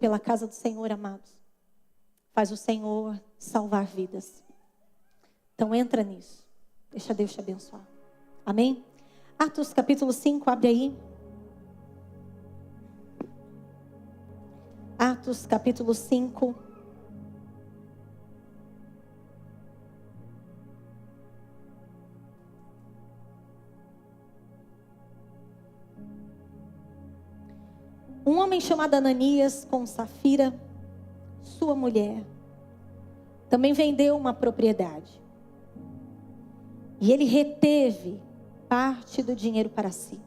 pela casa do Senhor, amados, faz o Senhor salvar vidas. Então entra nisso. Deixa Deus te abençoar. Amém? Atos capítulo 5, abre aí. Atos capítulo 5. Um homem chamado Ananias, com Safira, sua mulher, também vendeu uma propriedade. E ele reteve parte do dinheiro para si.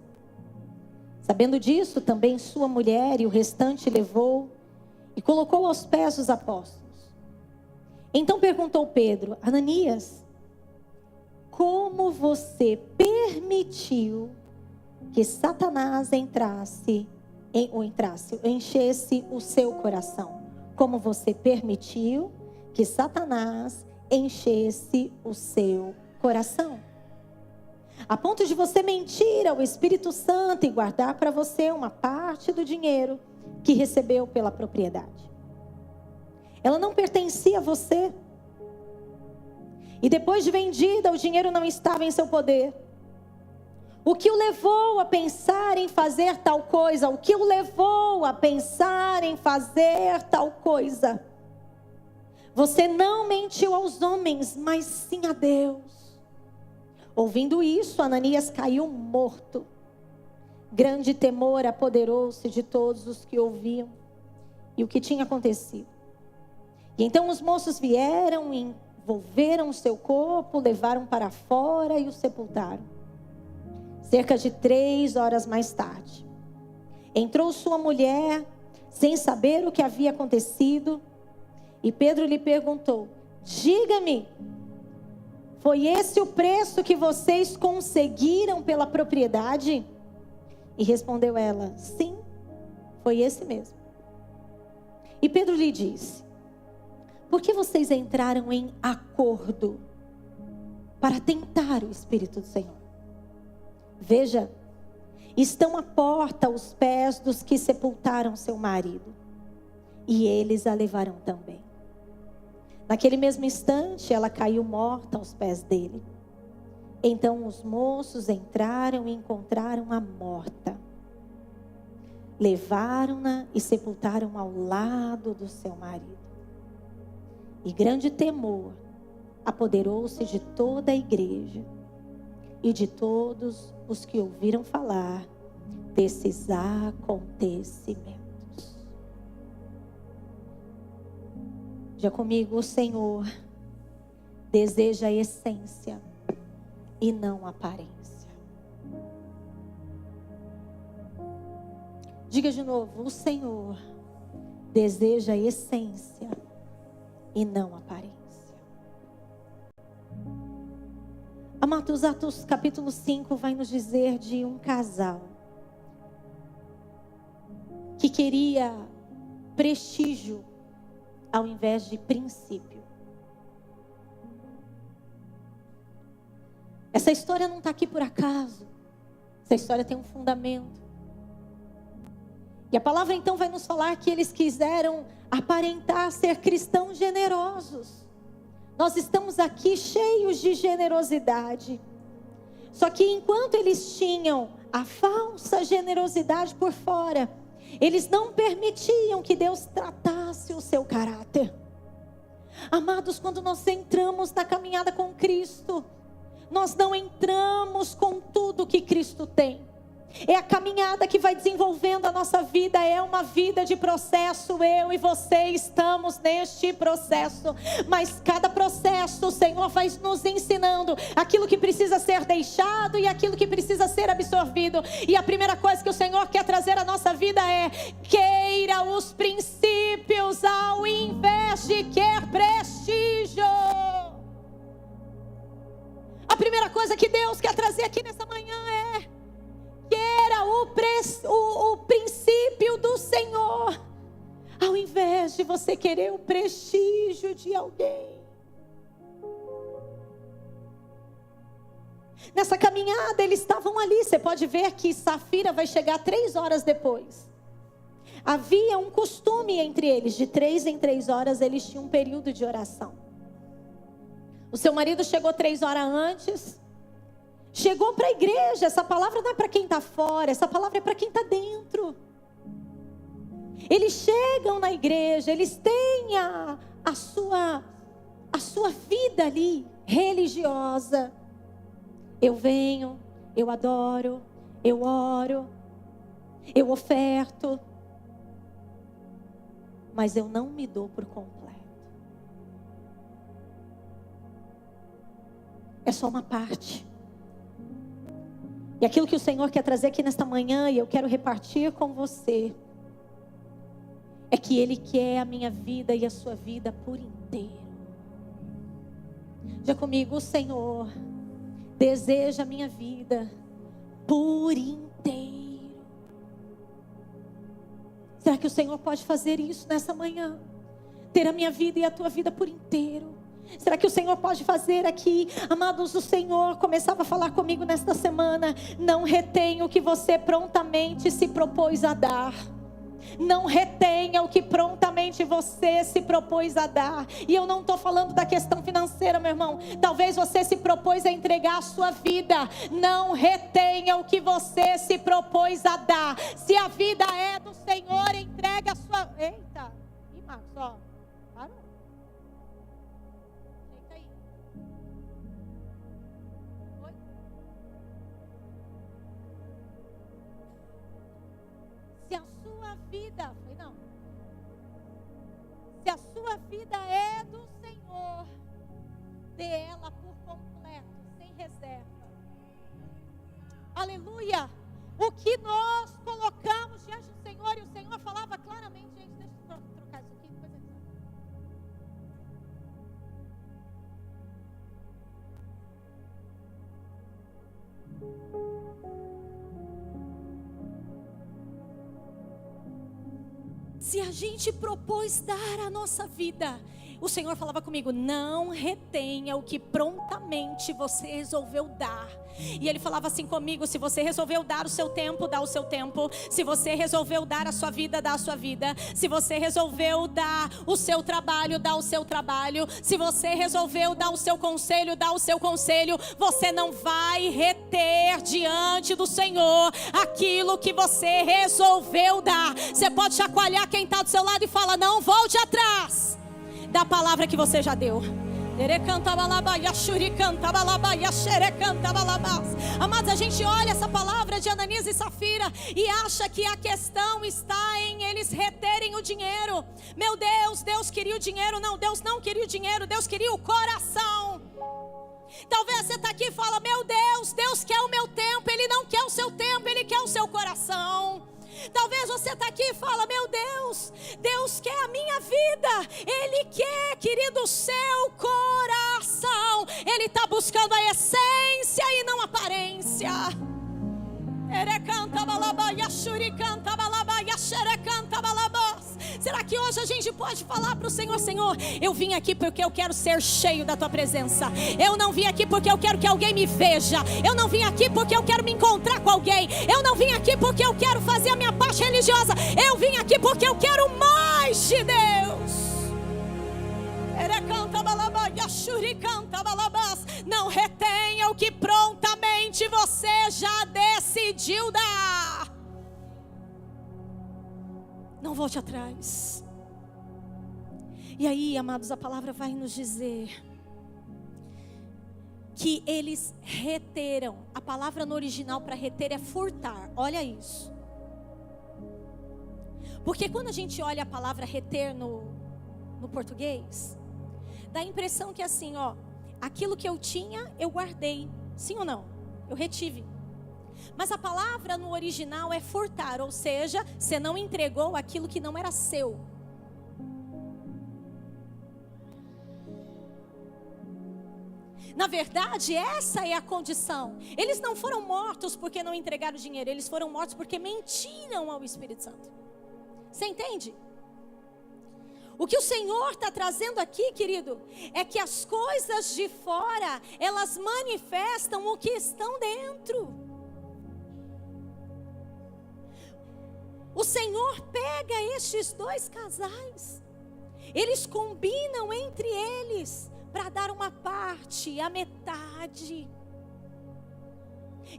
Sabendo disso, também sua mulher e o restante levou e colocou aos pés dos apóstolos. Então perguntou Pedro: Ananias, como você permitiu que Satanás enchesse o seu coração? Como você permitiu que Satanás enchesse o seu coração? A ponto de você mentir ao Espírito Santo e guardar para você uma parte do dinheiro que recebeu pela propriedade. Ela não pertencia a você. E depois de vendida, o dinheiro não estava em seu poder. O que o levou a pensar em fazer tal coisa? O que o levou a pensar em fazer tal coisa? Você não mentiu aos homens, mas sim a Deus. Ouvindo isso, Ananias caiu morto. Grande temor apoderou-se de todos os que ouviam e o que tinha acontecido. E então os moços vieram, envolveram o seu corpo, levaram para fora e o sepultaram. Cerca de 3 horas mais tarde, entrou sua mulher, sem saber o que havia acontecido, e Pedro lhe perguntou: diga-me, foi esse o preço que vocês conseguiram pela propriedade? E respondeu ela: sim, foi esse mesmo. E Pedro lhe disse: por que vocês entraram em acordo para tentar o Espírito do Senhor? Veja, estão à porta os pés dos que sepultaram seu marido, e eles a levarão também. Naquele mesmo instante, ela caiu morta aos pés dele. Então os moços entraram e encontraram-a morta. Levaram-na e sepultaram ao lado do seu marido. E grande temor apoderou-se de toda a igreja e de todos os que ouviram falar desses acontecimentos. Já comigo, o Senhor deseja a essência e não a aparência. Diga de novo: o Senhor deseja a essência e não a aparência. Amados, Atos capítulo 5 vai nos dizer de um casal que queria prestígio ao invés de princípio. Essa história não está aqui por acaso. Essa história tem um fundamento. E a palavra então vai nos falar que eles quiseram aparentar ser cristãos generosos. Nós estamos aqui cheios de generosidade. Só que enquanto eles tinham a falsa generosidade por fora, eles não permitiam que Deus tratasse o seu caráter. Amados, quando nós entramos na caminhada com Cristo, nós não entramos com tudo que Cristo tem. É a caminhada que vai desenvolvendo a nossa vida, é uma vida de processo. Eu e você estamos neste processo, mas cada processo o Senhor vai nos ensinando aquilo que precisa ser deixado e aquilo que precisa ser absorvido. E a primeira coisa que o Senhor quer trazer à nossa vida é: queira os princípios ao invés de quer prestígio. A primeira coisa que Deus quer trazer aqui nessa manhã é: queira o princípio do Senhor, ao invés de você querer o prestígio de alguém. Nessa caminhada eles estavam ali. Você pode ver que Safira vai chegar 3 horas depois. Havia um costume entre eles, de 3 em 3 horas eles tinham um período de oração. O seu marido chegou 3 horas antes, chegou para a igreja. Essa palavra não é para quem está fora, essa palavra é para quem está dentro. Eles chegam na igreja, eles têm a sua vida ali, religiosa. Eu venho, eu adoro, eu oro, eu oferto, mas eu não me dou por completo. É só uma parte. E aquilo que o Senhor quer trazer aqui nesta manhã, e eu quero repartir com você, é que Ele quer a minha vida e a sua vida por inteiro. Já comigo, o Senhor deseja a minha vida por inteiro. Será que o Senhor pode fazer isso nessa manhã? Ter a minha vida e a tua vida por inteiro? Será que o Senhor pode fazer aqui? Amados, o Senhor começava a falar comigo nesta semana. Não retenha o que você prontamente se propôs a dar. Não retenha o que prontamente você se propôs a dar. E eu não estou falando da questão financeira, meu irmão. Talvez você se propôs a entregar a sua vida. Não retenha o que você se propôs a dar. Se a vida é do Senhor, entregue a sua... Eita! Ih, Marcos, ó. Parou. Ajeita aí. Oi? Se a sua vida... Não. Se a sua vida é do Senhor, dê ela por completo, sem reserva. Aleluia! O que nós colocamos diante do Senhor, e o Senhor falava claramente, gente, deixa eu trocar isso aqui, depois eu... Se a gente propôs dar a nossa vida, o Senhor falava comigo, não retenha o que prontamente você resolveu dar. E Ele falava assim comigo, se você resolveu dar o seu tempo, dá o seu tempo. Se você resolveu dar a sua vida, dá a sua vida. Se você resolveu dar o seu trabalho, dá o seu trabalho. Se você resolveu dar o seu conselho, dá o seu conselho. Você não vai reter diante do Senhor aquilo que você resolveu dar. Você pode chacoalhar quem está do seu lado e fala, não volte atrás da palavra que você já deu. Amados, a gente olha essa palavra de Ananias e Safira e acha que a questão está em eles reterem o dinheiro. Meu Deus, Deus queria o dinheiro. Não, Deus não queria o dinheiro, Deus queria o coração. Talvez você está aqui e fala, meu Deus, Deus quer o meu tempo. Ele não quer o seu tempo, Ele quer o seu coração. Talvez você está aqui e fala, meu Deus, Deus quer a minha vida. Ele quer, querido, o seu coração. Ele está buscando a essência e não a aparência. Será que hoje a gente pode falar para o Senhor, Senhor, eu vim aqui porque eu quero ser cheio da tua presença. Eu não vim aqui porque eu quero que alguém me veja. Eu não vim aqui porque eu quero me encontrar com alguém. Eu não vim aqui porque eu quero fazer a minha parte religiosa. Eu vim aqui porque eu quero mais de Deus. Não retenha o que prontamente você já decidiu dar. Não volte atrás. E aí, amados, a palavra vai nos dizer que eles reteram. A palavra no original para reter é furtar. Olha isso. Porque quando a gente olha a palavra reter no português, dá a impressão que é assim, ó, aquilo que eu tinha, eu guardei. Sim ou não? Eu retive. Mas a palavra no original é furtar, ou seja, você não entregou aquilo que não era seu. Na verdade, essa é a condição. Eles não foram mortos porque não entregaram dinheiro, eles foram mortos porque mentiram ao Espírito Santo. Você entende? O que o Senhor está trazendo aqui, querido, é que as coisas de fora, elas manifestam o que estão dentro. o Senhor pega estes dois casais, eles combinam entre eles para dar uma parte, a metade.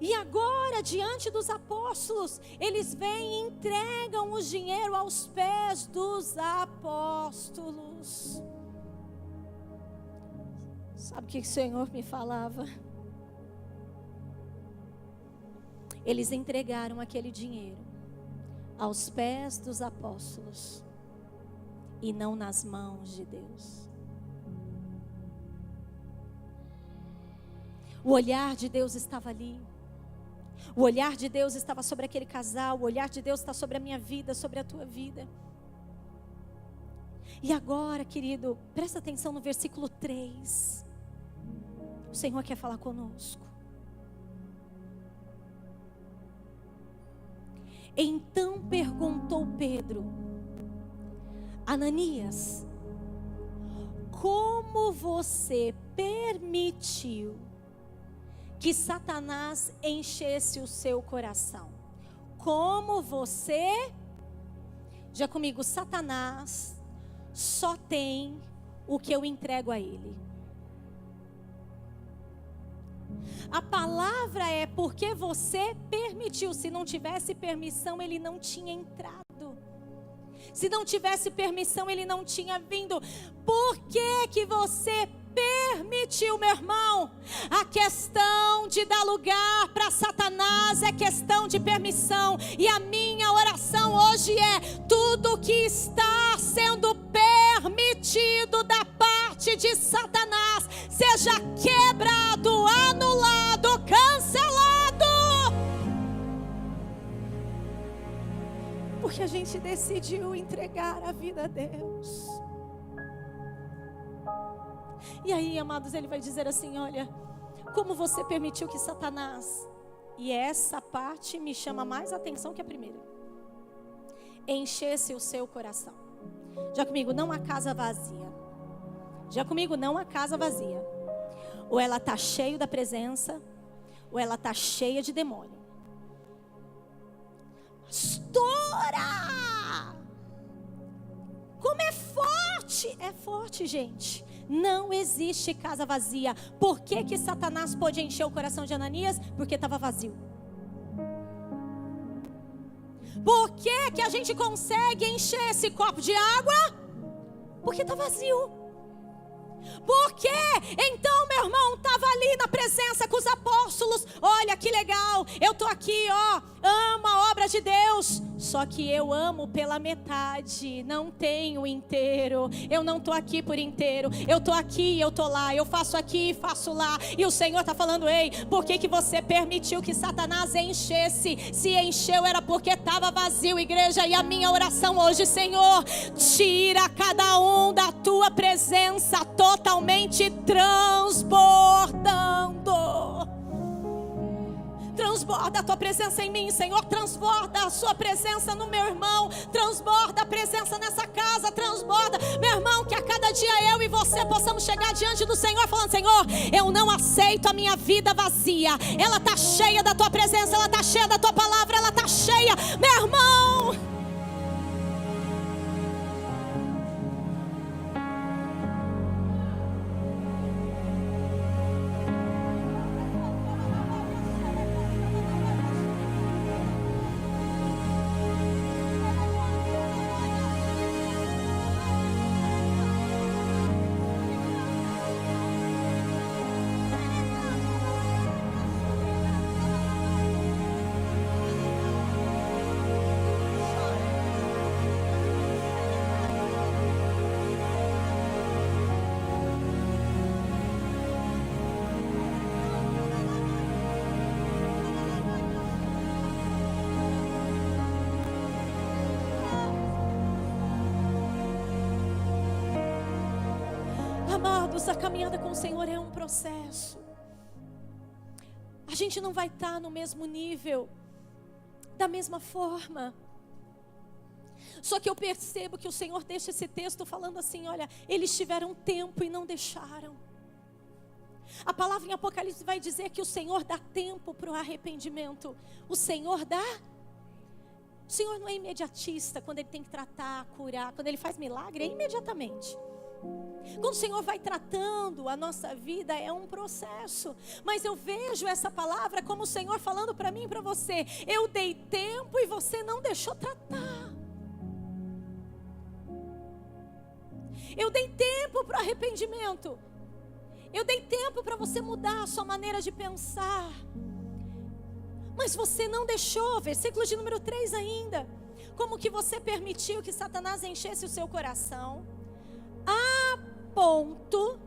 E agora, diante dos apóstolos, eles vêm e entregam o dinheiro aos pés dos apóstolos. Sabe o que o Senhor me falava? Eles entregaram aquele dinheiro aos pés dos apóstolos e não nas mãos de Deus. O olhar de Deus estava ali. O olhar de Deus estava sobre aquele casal. O olhar de Deus está sobre a minha vida, sobre a tua vida. E agora, querido, presta atenção no versículo 3. O Senhor quer falar conosco. Então perguntou Pedro: Ananias, como você permitiu que Satanás enchesse o seu coração? Como você, diga comigo, Satanás só tem o que eu entrego a ele. A palavra é porque você permitiu. Se não tivesse permissão, ele não tinha entrado. Se não tivesse permissão, ele não tinha vindo. Por que você permitiu, meu irmão? A questão de dar lugar para Satanás é questão de permissão. E a minha oração hoje é: tudo que está sendo permitido da parte de Satanás seja quebrado, anulado, cancelado. Porque a gente decidiu entregar a vida a Deus. E aí, amados, ele vai dizer assim: olha, como você permitiu que Satanás, e essa parte me chama mais atenção que a primeira, enchesse o seu coração. Já comigo, não há casa vazia. Já comigo, não há casa vazia. Ou ela está cheia da presença, ou ela está cheia de demônio. Pastora! Como é forte! É forte, gente. Não existe casa vazia. Por que Satanás pôde encher o coração de Ananias? Porque estava vazio. Por que a gente consegue encher esse copo de água? Porque está vazio. Por quê? Então, meu irmão, estava ali na presença com os apóstolos. Olha que legal, eu estou aqui, amo a obra de Deus. Só que eu amo pela metade, não tenho inteiro. Eu não estou aqui por inteiro. Eu estou aqui, eu estou lá. Eu faço aqui e faço lá. E o Senhor está falando: ei, por que você permitiu que Satanás enchesse? Se encheu era porque estava vazio, igreja. E a minha oração hoje: Senhor, tira cada um da tua presença totalmente transbordando. Transborda a tua presença em mim, Senhor. Transborda a sua presença no meu irmão. Transborda a presença nessa casa. Transborda, meu irmão, que a cada dia eu e você possamos chegar diante do Senhor falando: Senhor, eu não aceito a minha vida vazia. Ela está cheia da tua presença, ela está cheia da tua palavra, ela está cheia, meu irmão. Amados, a caminhada com o Senhor é um processo. A gente não vai estar no mesmo nível, da mesma forma. Só que eu percebo que o Senhor deixa esse texto falando assim: olha, eles tiveram tempo e não deixaram. A palavra em Apocalipse vai dizer que o Senhor dá tempo para o arrependimento. O Senhor dá. O Senhor não é imediatista quando Ele tem que tratar, curar. Quando Ele faz milagre, é imediatamente. Quando o Senhor vai tratando a nossa vida, é um processo. Mas eu vejo essa palavra como o Senhor falando para mim e para você. Eu dei tempo e você não deixou tratar. Eu dei tempo para o arrependimento. Eu dei tempo para você mudar a sua maneira de pensar. Mas você não deixou. Versículo de número 3 ainda. Como que você permitiu que Satanás enchesse o seu coração a ponto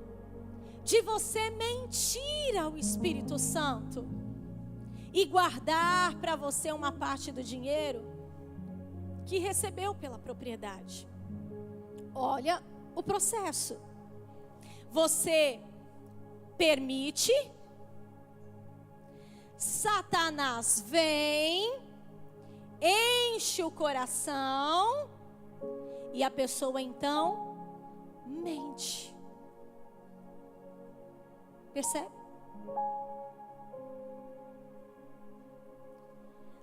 de você mentir ao Espírito Santo e guardar para você uma parte do dinheiro que recebeu pela propriedade. Olha o processo. Você permite, Satanás vem, enche o coração e a pessoa então mente. Percebe?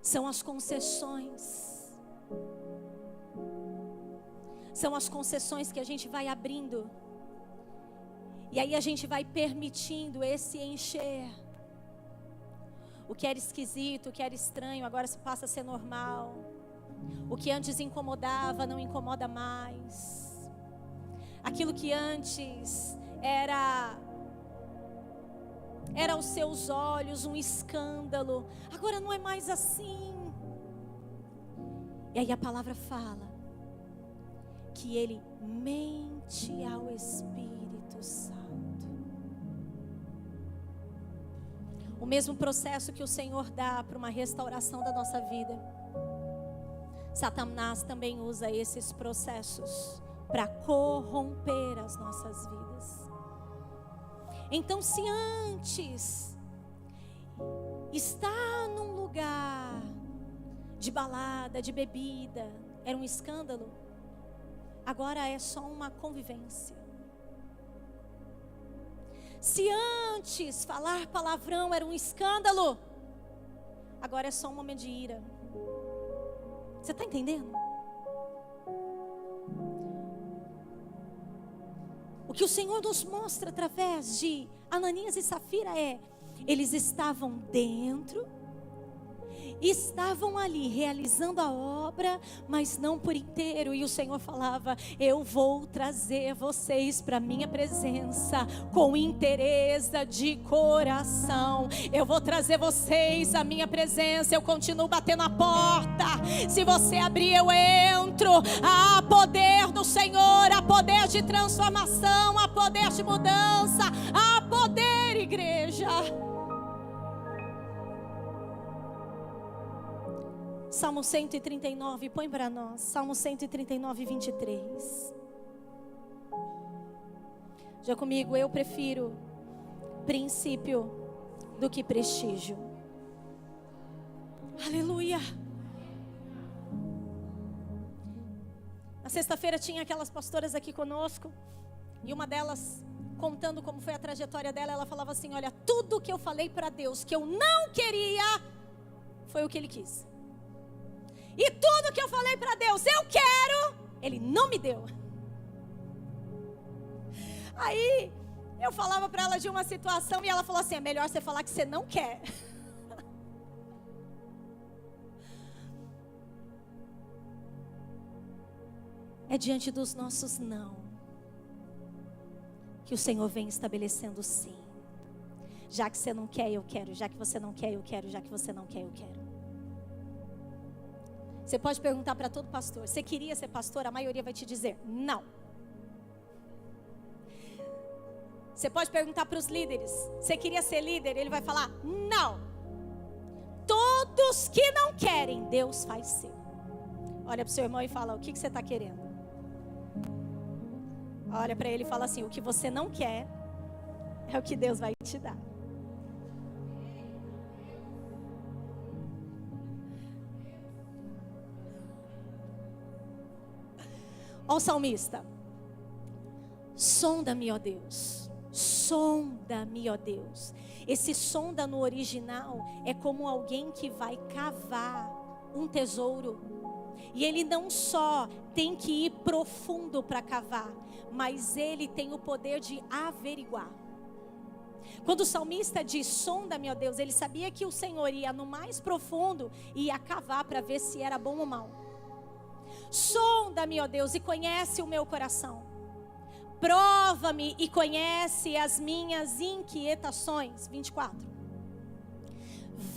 São as concessões. São as concessões que a gente vai abrindo. E aí a gente vai permitindo esse encher. O que era esquisito, o que era estranho, agora se passa a ser normal. O que antes incomodava, não incomoda mais. Aquilo que antes era aos seus olhos um escândalo, agora não é mais assim. E aí a palavra fala que ele mente ao Espírito Santo. O mesmo processo que o Senhor dá para uma restauração da nossa vida, Satanás também usa esses processos para corromper as nossas vidas. Então, se antes estar num lugar de balada, de bebida, era um escândalo, agora é só uma convivência. Se antes falar palavrão era um escândalo, agora é só um momento de ira. Você está entendendo? O que o Senhor nos mostra através de Ananias e Safira é: eles estavam dentro, estavam ali realizando a obra, mas não por inteiro. E o Senhor falava: eu vou trazer vocês para a minha presença com inteireza de coração. Eu vou trazer vocês à minha presença. Eu continuo batendo a porta. Se você abrir, eu entro. Há poder no Senhor, há poder de transformação, há poder de mudança, há poder, igreja. Salmo 139, põe para nós. Salmo 139, 23. Já comigo, eu prefiro princípio do que prestígio. Aleluia. Na sexta-feira tinha aquelas pastoras aqui conosco. E uma delas, contando como foi a trajetória dela, ela falava assim: olha, tudo que eu falei para Deus que eu não queria, foi o que Ele quis. E tudo que eu falei para Deus, eu quero, Ele não me deu. Aí, eu falava para ela de uma situação e ela falou assim: é melhor você falar que você não quer. É diante dos nossos não que o Senhor vem estabelecendo sim. Já que você não quer, eu quero. Já que você não quer, eu quero. Já que você não quer, eu quero. Você pode perguntar para todo pastor: você queria ser pastor? A maioria vai te dizer não. Você pode perguntar para os líderes: você queria ser líder? Ele vai falar não. Todos que não querem, Deus faz ser. Olha para o seu irmão e fala: o que você está querendo? Olha para ele e fala assim: o que você não quer é o que Deus vai te dar. Olha o salmista: sonda-me, ó Deus, sonda-me, ó Deus. Esse sonda no original é como alguém que vai cavar um tesouro. E ele não só tem que ir profundo para cavar, mas ele tem o poder de averiguar. Quando o salmista diz, sonda-me, ó Deus, ele sabia que o Senhor ia no mais profundo e ia cavar para ver se era bom ou mal. Sonda-me, ó Deus, e conhece o meu coração. Prova-me e conhece as minhas inquietações. 24.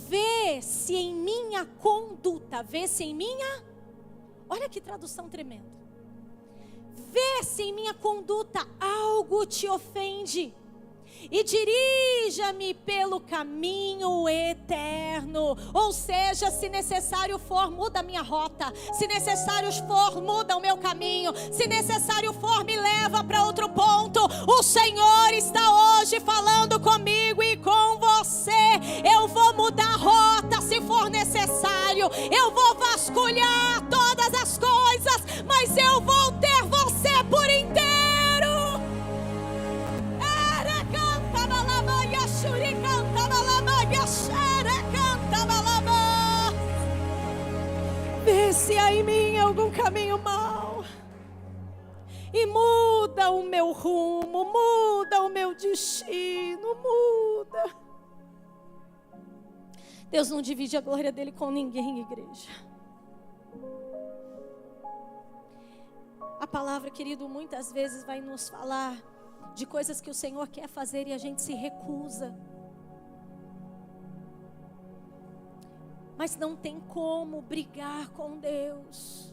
Vê se em minha conduta, olha que tradução tremenda. Vê se em minha conduta algo te ofende e dirija-me pelo caminho eterno. Ou seja, se necessário for, muda a minha rota. Se necessário for, muda o meu caminho. Se necessário for, me leva para outro ponto. O Senhor está hoje falando comigo e com você. Eu vou mudar a rota se for necessário. Eu vou vasculhar todas as coisas, mas eu vou ter você por inteiro. Vê se há em mim algum caminho mau e muda o meu rumo, muda o meu destino, muda. Deus não divide a glória dele com ninguém, igreja. A palavra, querido, muitas vezes vai nos falar de coisas que o Senhor quer fazer e a gente se recusa. Mas não tem como brigar com Deus.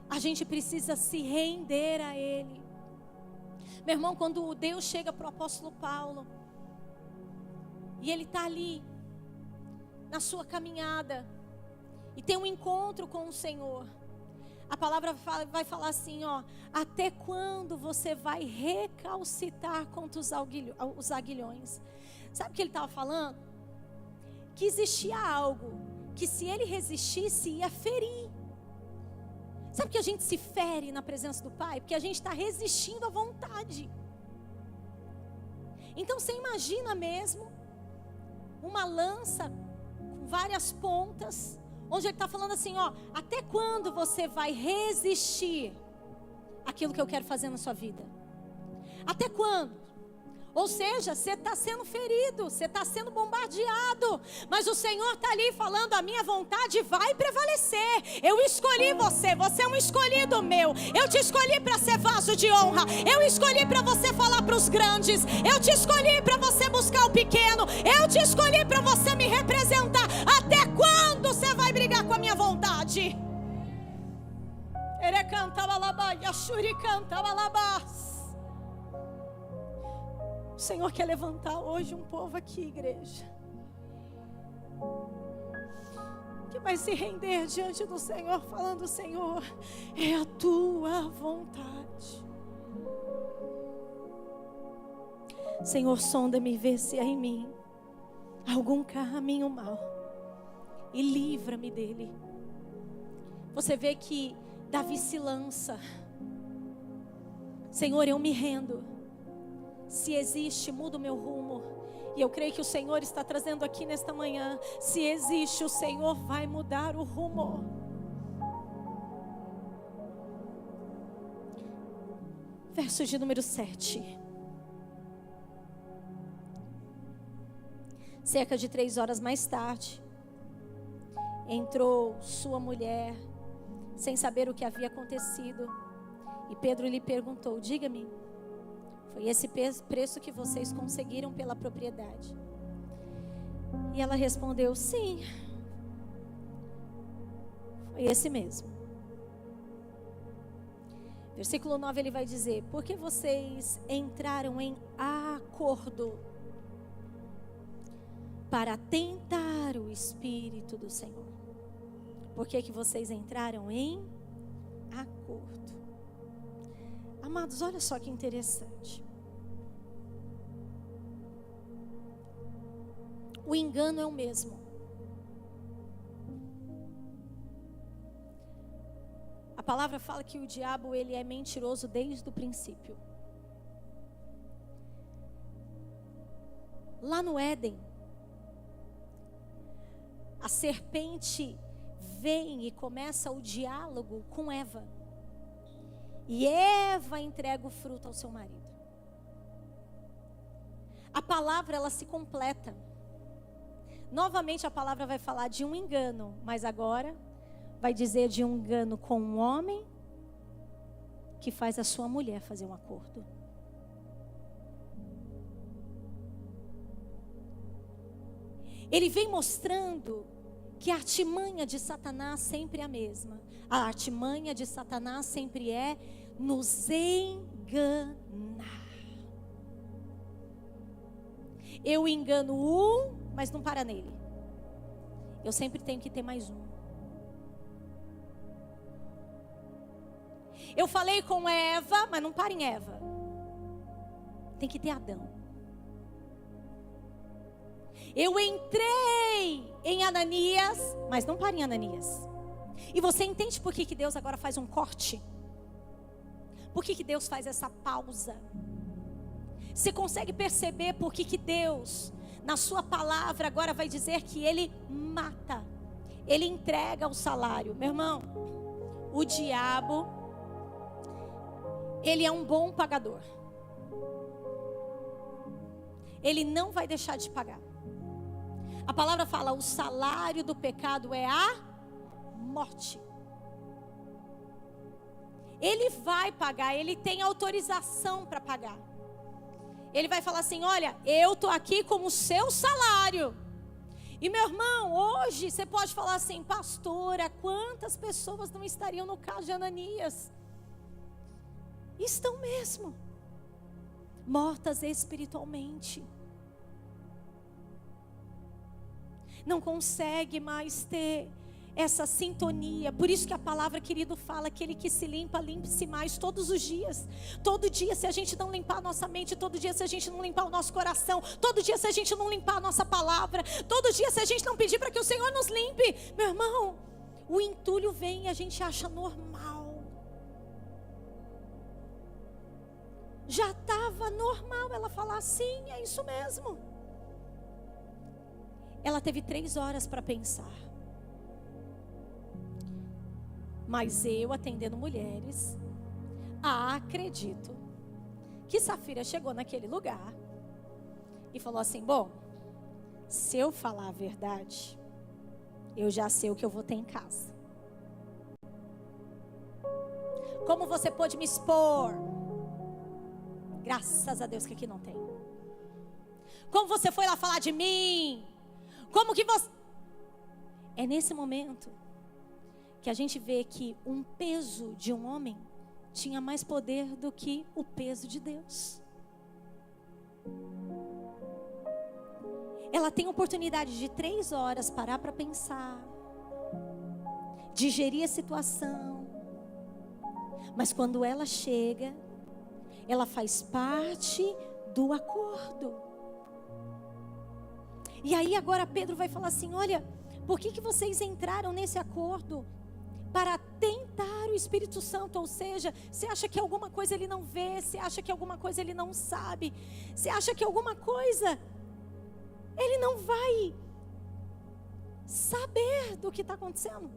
A gente precisa se render a Ele. Meu irmão, quando Deus chega para o apóstolo Paulo, e ele está ali, na sua caminhada, e tem um encontro com o Senhor, a palavra vai falar assim, ó: até quando você vai recalcitar contra os aguilhões? Sabe o que ele estava falando? Que existia algo que, se ele resistisse, ia ferir. Sabe que a gente se fere na presença do Pai? Porque a gente está resistindo à vontade. Então você imagina mesmo uma lança com várias pontas, onde ele está falando assim, ó: até quando você vai resistir àquilo que eu quero fazer na sua vida? Até quando? Ou seja, você está sendo ferido, você está sendo bombardeado, mas o Senhor está ali falando: a minha vontade vai prevalecer. Eu escolhi você, você é um escolhido meu. Eu te escolhi para ser vaso de honra. Eu escolhi para você falar para os grandes. Eu te escolhi para você buscar o pequeno. Eu te escolhi para você me representar. Até quando você vai brigar com a minha vontade? Ele cantava lá, Yashuri cantava lá. O Senhor quer levantar hoje um povo aqui, igreja, que vai se render diante do Senhor, falando: Senhor, é a tua vontade. Senhor, sonda-me e vê se há em mim algum caminho mau e livra-me dele. Você vê que Davi se lança: Senhor, eu me rendo. Se existe, muda o meu rumo. E eu creio que o Senhor está trazendo aqui nesta manhã: se existe, o Senhor vai mudar o rumo. Verso de número 7. Cerca de 3 horas mais tarde, entrou sua mulher, sem saber o que havia acontecido. E Pedro lhe perguntou: diga-me, foi esse preço que vocês conseguiram pela propriedade? E ela respondeu: sim, foi esse mesmo. Versículo 9 ele vai dizer: porque vocês entraram em acordo para tentar o Espírito do Senhor. Por que vocês entraram em acordo? Amados, olha só que interessante. O engano é o mesmo. A palavra fala que o diabo, ele é mentiroso desde o princípio. Lá no Éden, a serpente vem e começa o diálogo com Eva. E Eva entrega o fruto ao seu marido. A palavra, ela se completa. Novamente a palavra vai falar de um engano, mas agora vai dizer de um engano com um homem que faz a sua mulher fazer um acordo. Ele vem mostrando que a artimanha de Satanás sempre é a mesma. A artimanha de Satanás sempre é nos enganar. Eu engano um, mas não para nele. Eu sempre tenho que ter mais um. Eu falei com Eva, mas não para em Eva. Tem que ter Adão. Eu entrei em Ananias, mas não para em Ananias. E você entende por que Deus agora faz um corte? Por que Deus faz essa pausa? Você consegue perceber por que Deus, na sua palavra, agora vai dizer que Ele mata, Ele entrega o salário? Meu irmão, o diabo, ele é um bom pagador. Ele não vai deixar de pagar. A palavra fala, o salário do pecado é a morte. Ele vai pagar, ele tem autorização para pagar. Ele vai falar assim, olha, eu estou aqui como o seu salário. E meu irmão, hoje você pode falar assim, pastora, quantas pessoas não estariam no caso de Ananias? Estão mesmo, mortas espiritualmente. Não consegue mais ter essa sintonia. Por isso que a palavra, querido, fala, aquele que se limpa, limpe-se mais todos os dias. Todo dia, se a gente não limpar a nossa mente, todo dia, se a gente não limpar o nosso coração, todo dia, se a gente não limpar a nossa palavra, todo dia, se a gente não pedir para que o Senhor nos limpe, meu irmão, o entulho vem e a gente acha normal. Já estava normal ela falar, sim, é isso mesmo. Ela teve 3 horas para pensar. Mas eu, atendendo mulheres, acredito que Safira chegou naquele lugar e falou assim, bom, se eu falar a verdade, eu já sei o que eu vou ter em casa. Como você pôde me expor? Graças a Deus que aqui não tem. Como você foi lá falar de mim? Como que você... É nesse momento que a gente vê que um peso de um homem tinha mais poder do que o peso de Deus. Ela tem oportunidade de 3 horas parar para pensar, digerir a situação. Mas quando ela chega, ela faz parte do acordo. E aí agora Pedro vai falar assim, olha, por que vocês entraram nesse acordo? Para tentar o Espírito Santo, ou seja, você acha que alguma coisa ele não vê, você acha que alguma coisa ele não sabe, você acha que alguma coisa ele não vai saber do que está acontecendo.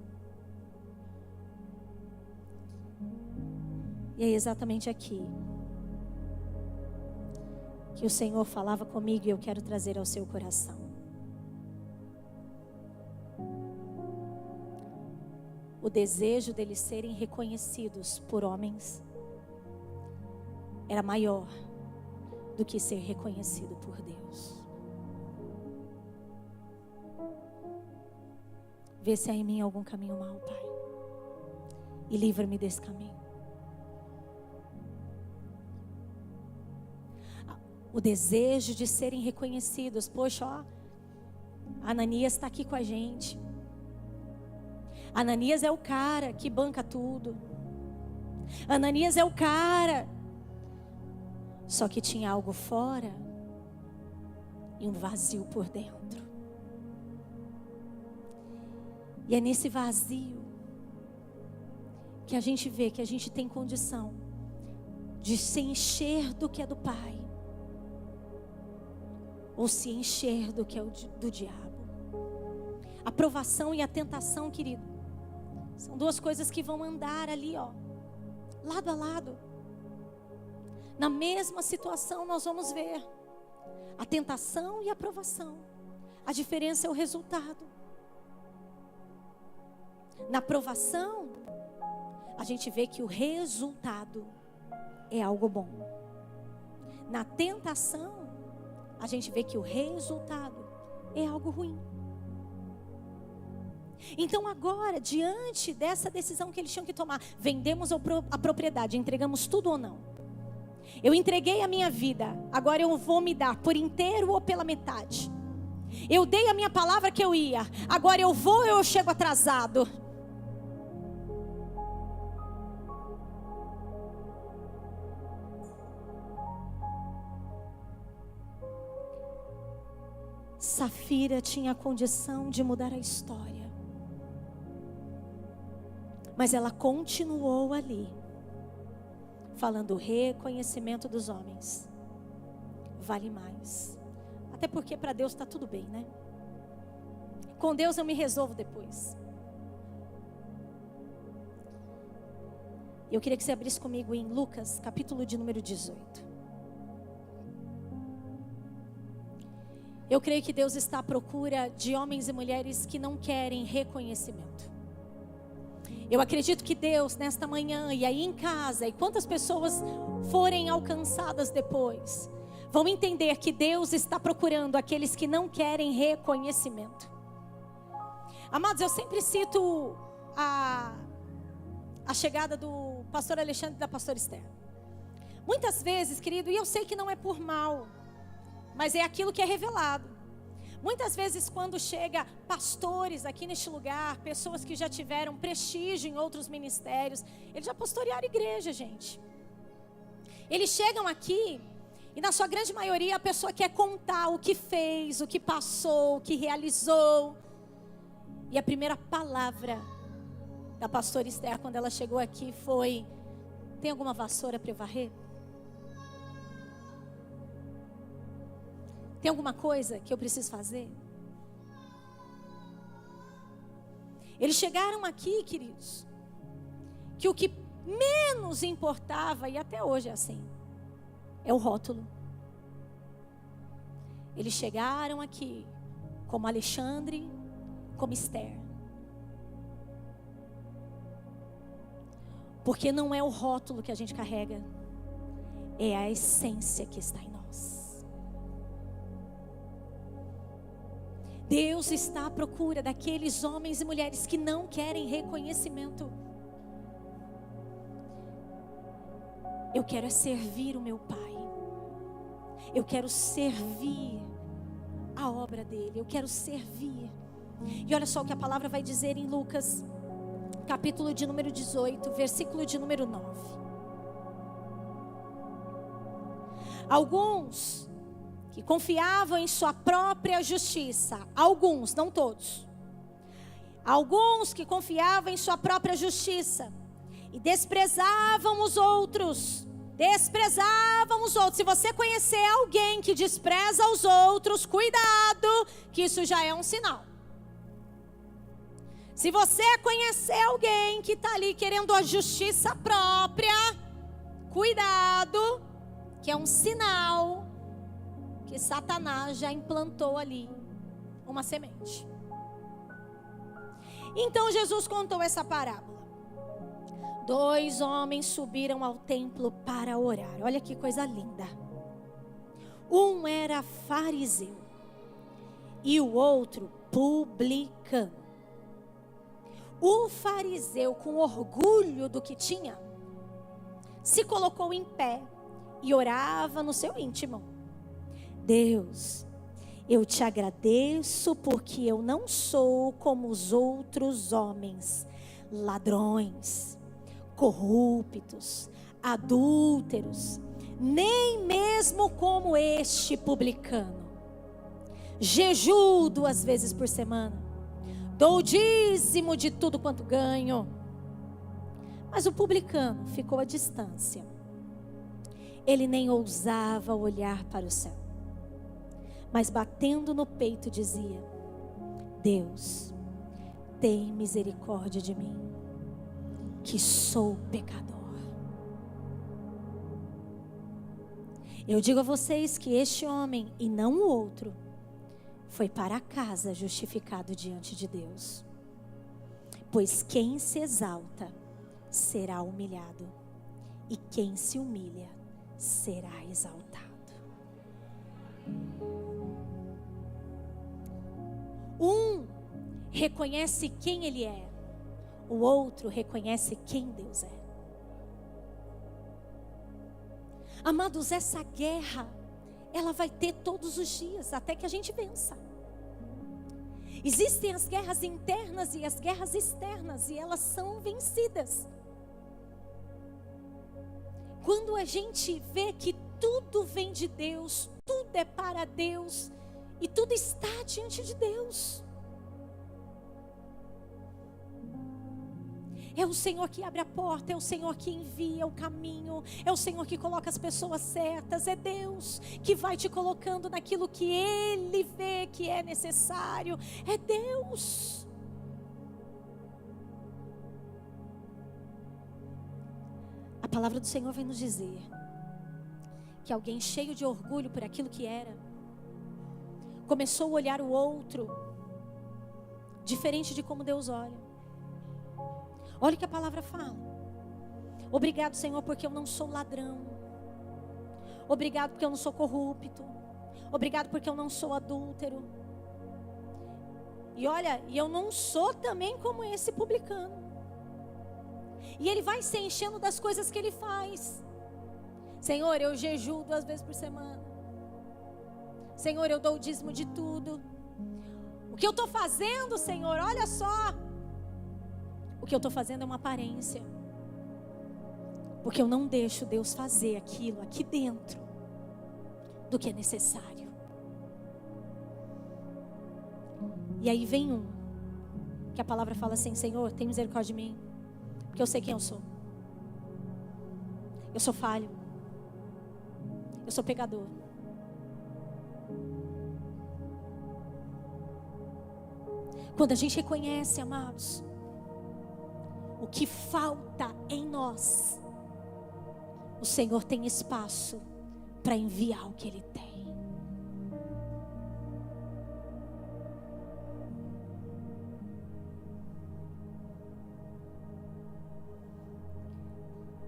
E é exatamente aqui que o Senhor falava comigo e eu quero trazer ao seu coração. O desejo deles serem reconhecidos por homens era maior do que ser reconhecido por Deus. Vê se há em mim algum caminho mau, Pai, e livra-me desse caminho. O desejo de serem reconhecidos. Poxa, ó, Ananias está aqui com a gente. Ananias é o cara que banca tudo. Ananias é o cara. Só que tinha algo fora e um vazio por dentro. E é nesse vazio que a gente vê que a gente tem condição de se encher do que é do Pai, ou se encher do que é do diabo. A provação e a tentação, querido, São duas coisas que vão andar ali, ó, lado a lado. Na mesma situação nós vamos ver a tentação e a provação. A diferença é o resultado. Na provação, a gente vê que o resultado é algo bom. Na tentação, a gente vê que o resultado é algo ruim. Então agora, diante dessa decisão que eles tinham que tomar, vendemos a propriedade, entregamos tudo ou não? Eu entreguei a minha vida, agora eu vou me dar por inteiro ou pela metade? Eu dei a minha palavra que eu ia, agora eu vou ou eu chego atrasado? Safira tinha a condição de mudar a história, mas ela continuou ali, falando: o reconhecimento dos homens vale mais. Até porque para Deus está tudo bem, né? Com Deus eu me resolvo depois. Eu queria que você abrisse comigo em Lucas, capítulo de número 18. Eu creio que Deus está à procura de homens e mulheres que não querem reconhecimento. Eu acredito que Deus, nesta manhã, e aí em casa, e quantas pessoas forem alcançadas depois, vão entender que Deus está procurando aqueles que não querem reconhecimento. Amados, eu sempre cito a chegada do pastor Alexandre e da pastora Esther. Muitas vezes, querido, e eu sei que não é por mal, mas é aquilo que é revelado. Muitas vezes quando chega pastores aqui neste lugar, pessoas que já tiveram prestígio em outros ministérios, eles já pastorearam igreja, gente. Eles chegam aqui e na sua grande maioria a pessoa quer contar o que fez, o que passou, o que realizou. E a primeira palavra da pastora Esther quando ela chegou aqui foi: tem alguma vassoura para eu varrer? Tem alguma coisa que eu preciso fazer? Eles chegaram aqui, queridos, que o que menos importava, e até hoje é assim, é o rótulo. Eles chegaram aqui como Alexandre, como Esther. Porque não é o rótulo que a gente carrega, é a essência que está em nós. Deus está à procura daqueles homens e mulheres que não querem reconhecimento. Eu quero servir o meu Pai. Eu quero servir a obra dele. Eu quero servir. E olha só o que a palavra vai dizer em Lucas, capítulo de número 18, versículo de número 9. Alguns que confiavam em sua própria justiça, alguns, não todos, alguns que confiavam em sua própria justiça e desprezavam os outros. Se você conhecer alguém que despreza os outros, cuidado, que isso já é um sinal. Se você conhecer alguém que está ali querendo a justiça própria, cuidado, que é um sinal que Satanás já implantou ali uma semente. Então Jesus contou essa parábola. 2 homens subiram ao templo para orar. Olha que coisa linda. Um era fariseu e o outro publicano. O fariseu, com orgulho do que tinha, se colocou em pé e orava no seu íntimo: Deus, eu te agradeço porque eu não sou como os outros homens, ladrões, corruptos, adúlteros, nem mesmo como este publicano. Jejuo 2 vezes por semana, dou o dízimo de tudo quanto ganho. Mas o publicano ficou à distância. Ele nem ousava olhar para o céu, mas batendo no peito dizia: Deus, tem misericórdia de mim, que sou pecador. Eu digo a vocês que este homem, e não o outro, foi para casa justificado diante de Deus. Pois quem se exalta será humilhado, e quem se humilha será exaltado. Um reconhece quem ele é, o outro reconhece quem Deus é. Amados, essa guerra, ela vai ter todos os dias, até que a gente vença. Existem as guerras internas e as guerras externas, e elas são vencidas. Quando a gente vê que tudo vem de Deus, tudo é para Deus, e tudo está diante de Deus. É o Senhor que abre a porta, é o Senhor que envia o caminho, é o Senhor que coloca as pessoas certas, é Deus que vai te colocando naquilo que Ele vê que é necessário, é Deus. A palavra do Senhor vem nos dizer que alguém cheio de orgulho por aquilo que era, começou a olhar o outro diferente de como Deus olha. Olha o que a palavra fala. Obrigado, Senhor, porque eu não sou ladrão. Obrigado porque eu não sou corrupto. Obrigado porque eu não sou adúltero. E olha, e eu não sou também como esse publicano. E ele vai se enchendo das coisas que ele faz. Senhor, eu jejuo 2 vezes por semana. Senhor, eu dou o dízimo de tudo. O que eu estou fazendo, Senhor, olha só. O que eu estou fazendo é uma aparência. Porque eu não deixo Deus fazer aquilo aqui dentro do que é necessário. E aí vem um, que a palavra fala assim: Senhor, tem misericórdia de mim, porque eu sei quem eu sou. Eu sou falho. Eu sou pecador. Quando a gente reconhece, amados, o que falta em nós, o Senhor tem espaço para enviar o que Ele tem.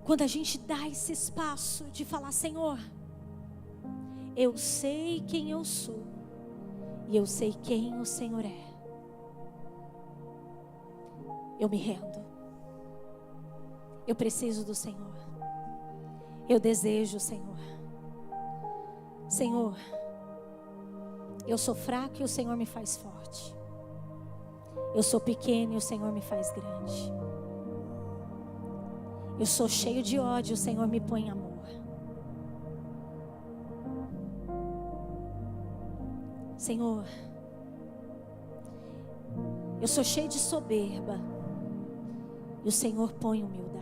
Quando a gente dá esse espaço de falar: Senhor, eu sei quem eu sou e eu sei quem o Senhor é, eu me rendo. Eu preciso do Senhor. Eu desejo o Senhor. Senhor, eu sou fraco e o Senhor me faz forte. Eu sou pequeno e o Senhor me faz grande. Eu sou cheio de ódio, o Senhor me põe em amor. Senhor, eu sou cheio de soberba e o Senhor põe humildade.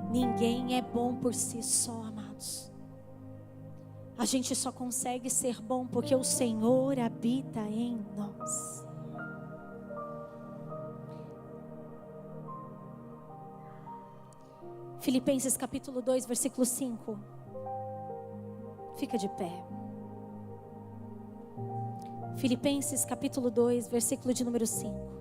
Ninguém é bom por si só, amados. A gente só consegue ser bom porque o Senhor habita em nós. Filipenses capítulo 2, versículo 5. Fica de pé. Filipenses capítulo 2, versículo de número 5.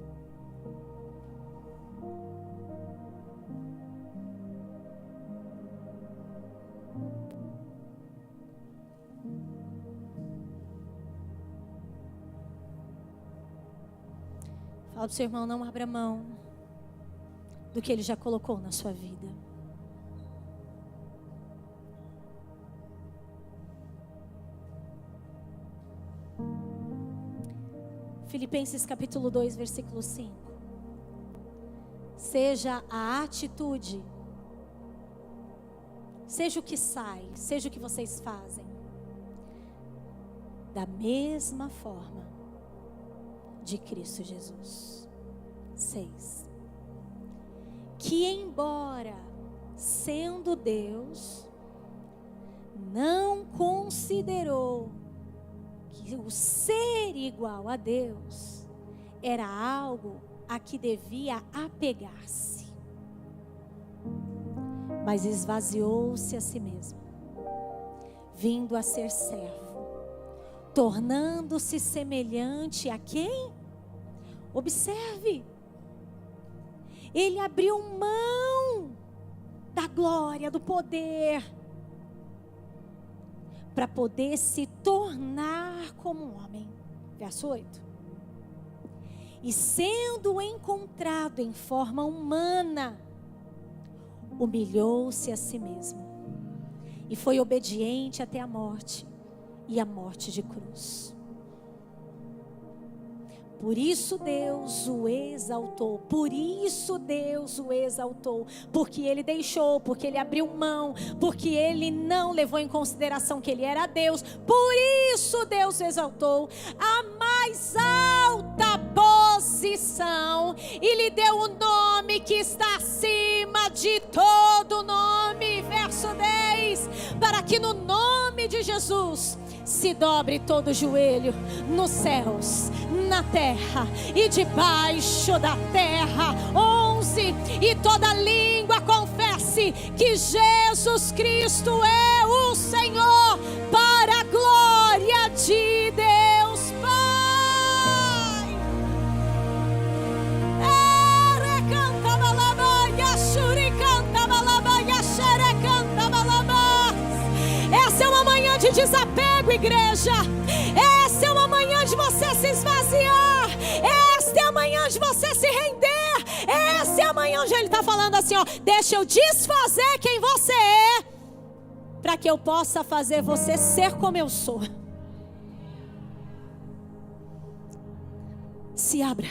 Fala para o seu irmão: não abra mão do que Ele já colocou na sua vida. Filipenses capítulo 2, versículo 5. Seja a atitude, seja o que sai, seja o que vocês fazem, da mesma forma de Cristo Jesus. 6. Que embora sendo Deus, não considerou que o ser igual a Deus era algo a que devia apegar-se, mas esvaziou-se a si mesmo, vindo a ser servo, tornando-se semelhante a quem? Observe, ele abriu mão da glória, do poder, para poder se tornar como um homem. Verso 8. E sendo encontrado em forma humana, humilhou-se a si mesmo, e foi obediente até a morte, e a morte de cruz. Por isso Deus o exaltou, porque ele deixou, porque ele abriu mão, porque ele não levou em consideração que ele era Deus. Por isso Deus o exaltou a mais alta posição e lhe deu o nome que está acima de todo nome. Verso 10, para que no nome de Jesus se dobre todo o joelho, nos céus, na terra e debaixo da terra. 11, e toda língua confesse que Jesus Cristo é o Senhor, para a glória de Deus Pai. Canta balabaia, shuri canta balabaia, xere canta balabás. Essa é uma manhã de desapego, igreja. Essa é uma manhã de você se esvaziar. Esta é a manhã de você se render. Essa é a manhã onde ele está falando assim, ó: deixa eu desfazer quem você é, para que eu possa fazer você ser como eu sou. Se abra.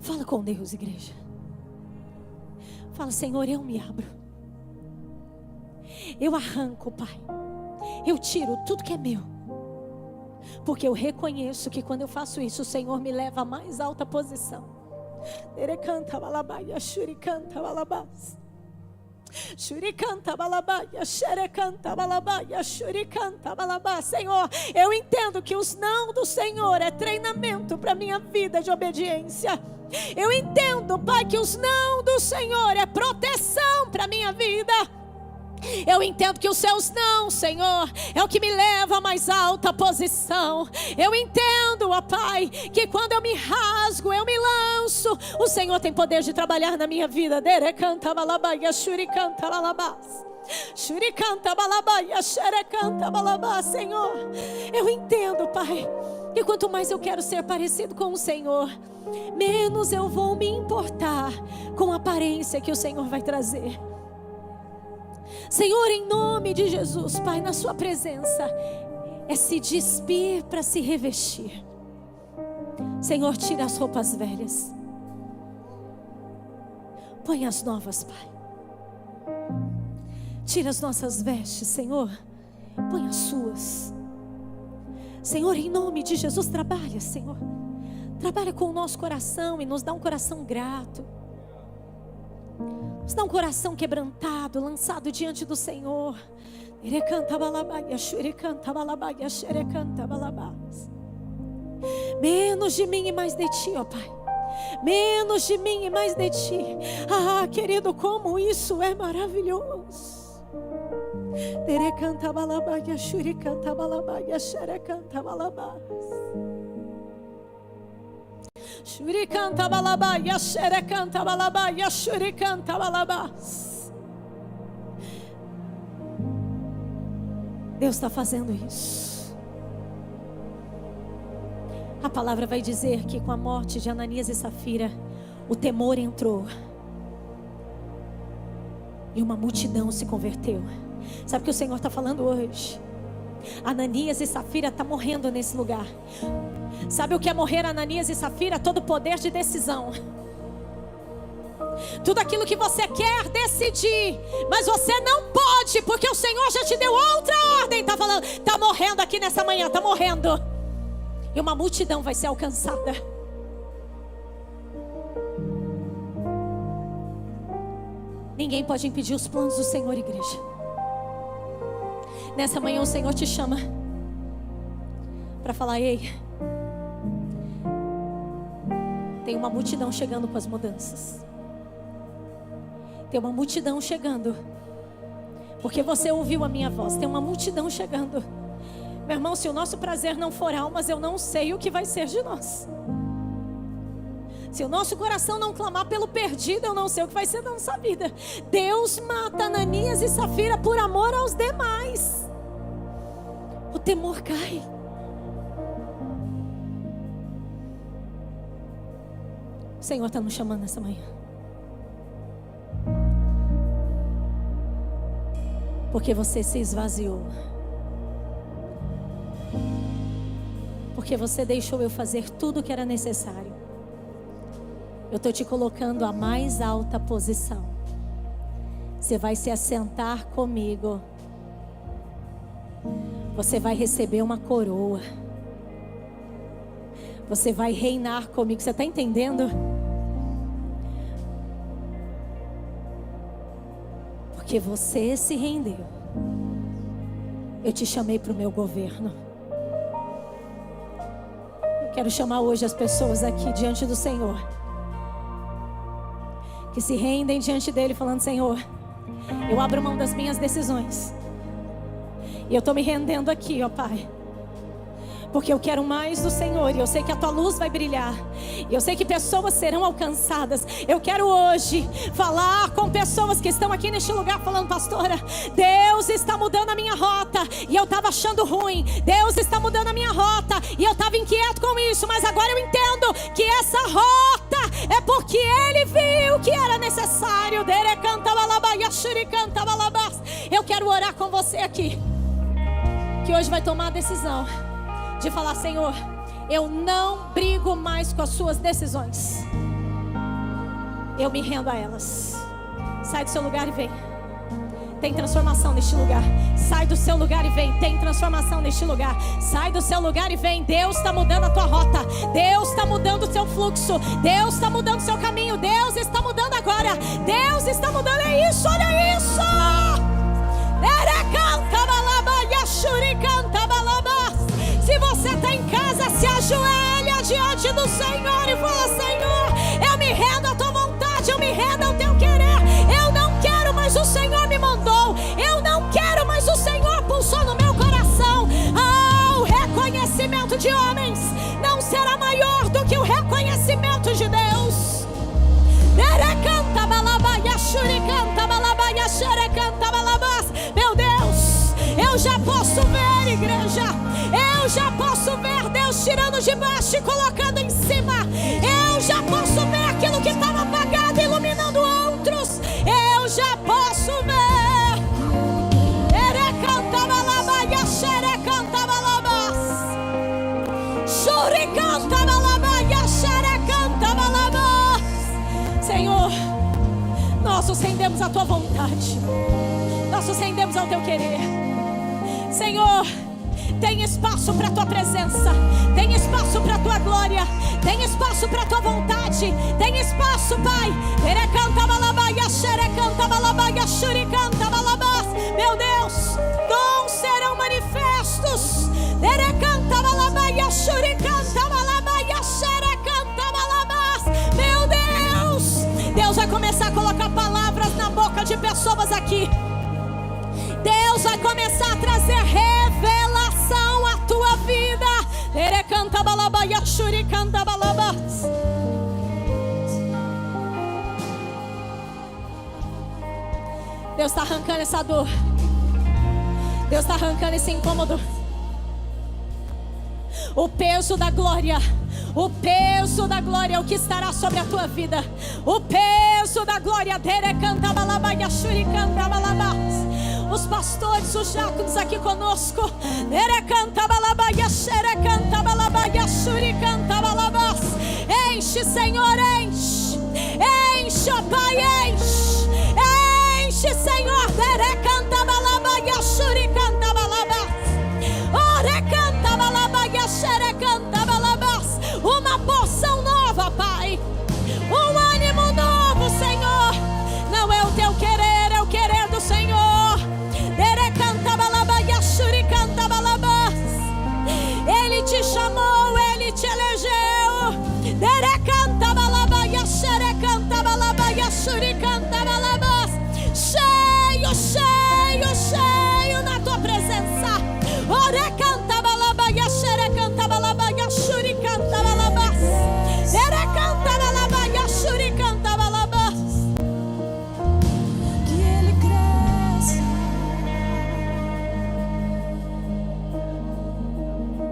Fala com Deus, igreja. Fala: Senhor, eu me abro. Eu arranco, Pai. Eu tiro tudo que é meu, porque eu reconheço que quando eu faço isso, o Senhor me leva à mais alta posição. Derecanta balabaia, shuricanta balabás. Shuricanta balabaia, xerecanta balabaia, shuricanta balabás. Senhor, eu entendo que os não do Senhor é treinamento para minha vida de obediência. Eu entendo, Pai, que os não do Senhor é proteção para minha vida. Eu entendo que os seus não, Senhor, é o que me leva à mais alta posição. Eu entendo, ó Pai, que quando eu me rasgo, eu me lanço, o Senhor tem poder de trabalhar na minha vida. Derecanta balabaia, shuricanta balabás. Shuricanta balabaia, xerecanta balabás. Senhor, eu entendo, Pai, que quanto mais eu quero ser parecido com o Senhor, menos eu vou me importar com a aparência que o Senhor vai trazer. Senhor, em nome de Jesus, Pai, na sua presença é se despir para se revestir. Senhor, tira as roupas velhas, põe as novas, Pai. Tira as nossas vestes, Senhor, põe as suas. Senhor, em nome de Jesus, trabalha, Senhor. Trabalha com o nosso coração e nos dá um coração grato. Nos dá um coração quebrantado, lançado diante do Senhor. Menos de mim e mais de Ti, ó Pai. Menos de mim e mais de Ti. Ah, querido, como isso é maravilhoso. Shuricanta balabaia, xerecanta balabaia, shuricanta balabás. Deus está fazendo isso. A palavra vai dizer que com a morte de Ananias e Safira, o temor entrou e uma multidão se converteu. Sabe o que o Senhor está falando hoje? Ananias e Safira estão morrendo nesse lugar. Sabe o que é morrer, Ananias e Safira? Todo o poder de decisão. Tudo aquilo que você quer decidir, mas você não pode, porque o Senhor já te deu outra ordem. Está falando, está morrendo aqui nessa manhã, está morrendo. E uma multidão vai ser alcançada. Ninguém pode impedir os planos do Senhor, igreja. Nessa manhã o Senhor te chama para falar: ei, Tem uma multidão chegando com as mudanças. Tem uma multidão chegando. Porque você ouviu a minha voz. Tem uma multidão chegando. Meu irmão, se o nosso prazer não for almas, eu não sei o que vai ser de nós. Se o nosso coração não clamar pelo perdido, eu não sei o que vai ser da nossa vida. Deus mata Ananias e Safira por amor aos demais. O temor cai. O Senhor está nos chamando nessa manhã. Porque você se esvaziou. Porque você deixou eu fazer tudo o que era necessário. Eu estou te colocando a mais alta posição. Você vai se assentar comigo. Você vai receber uma coroa. Você vai reinar comigo. Você está entendendo? Porque você se rendeu. Eu te chamei para o meu governo. Eu quero chamar hoje as pessoas aqui diante do Senhor, que se rendem diante dele falando: Senhor, eu abro mão das minhas decisões. E eu estou me rendendo aqui, ó Pai. Porque eu quero mais do Senhor. E eu sei que a tua luz vai brilhar. E eu sei que pessoas serão alcançadas. Eu quero hoje falar com pessoas que estão aqui neste lugar falando: pastora, Deus está mudando a minha rota. E eu estava achando ruim. Deus está mudando a minha rota. E eu estava inquieto com isso. Mas agora eu entendo que essa rota é porque Ele viu que era necessário. Eu quero orar com você aqui, que hoje vai tomar a decisão de falar: Senhor, eu não brigo mais com as suas decisões. Eu me rendo a elas. Sai do seu lugar e vem. Tem transformação neste lugar. Sai do seu lugar e vem. Tem transformação neste lugar. Sai do seu lugar e vem. Deus está mudando a tua rota. Deus está mudando o seu fluxo. Deus está mudando o seu caminho. Deus está mudando agora. Deus está mudando. É isso, olha isso. Se você está em casa, se ajoelha diante do Senhor e fala: Senhor, eu me rendo à tua vontade, eu me rendo ao teu querer. Eu não quero, mas o Senhor me mandou. Eu não quero, mas o Senhor pulsou no meu coração. O reconhecimento de homens não será maior do que o reconhecimento de Deus. Meu Deus, eu já posso ver, igreja. Eu já posso ver Deus tirando de baixo e colocando em cima. Eu já posso ver aquilo que estava apagado, iluminando outros. Eu já posso ver. Senhor, nós nos rendemos à tua vontade. Nós nos rendemos ao teu querer. Senhor, tem espaço para a tua presença. Tem espaço para a tua glória. Tem espaço para a tua vontade. Tem espaço, Pai. Meu Deus, dons serão manifestos. Meu Deus, Deus vai começar a colocar palavras na boca de pessoas aqui. Deus vai começar a trazer revelação à tua vida. Deus está arrancando essa dor. Deus está arrancando esse incômodo. O peso da glória. O peso da glória é o que estará sobre a tua vida. O peso da glória. Os pastores, os diáconos aqui conosco. Enche, Senhor, enche. Enche, ó Pai, enche.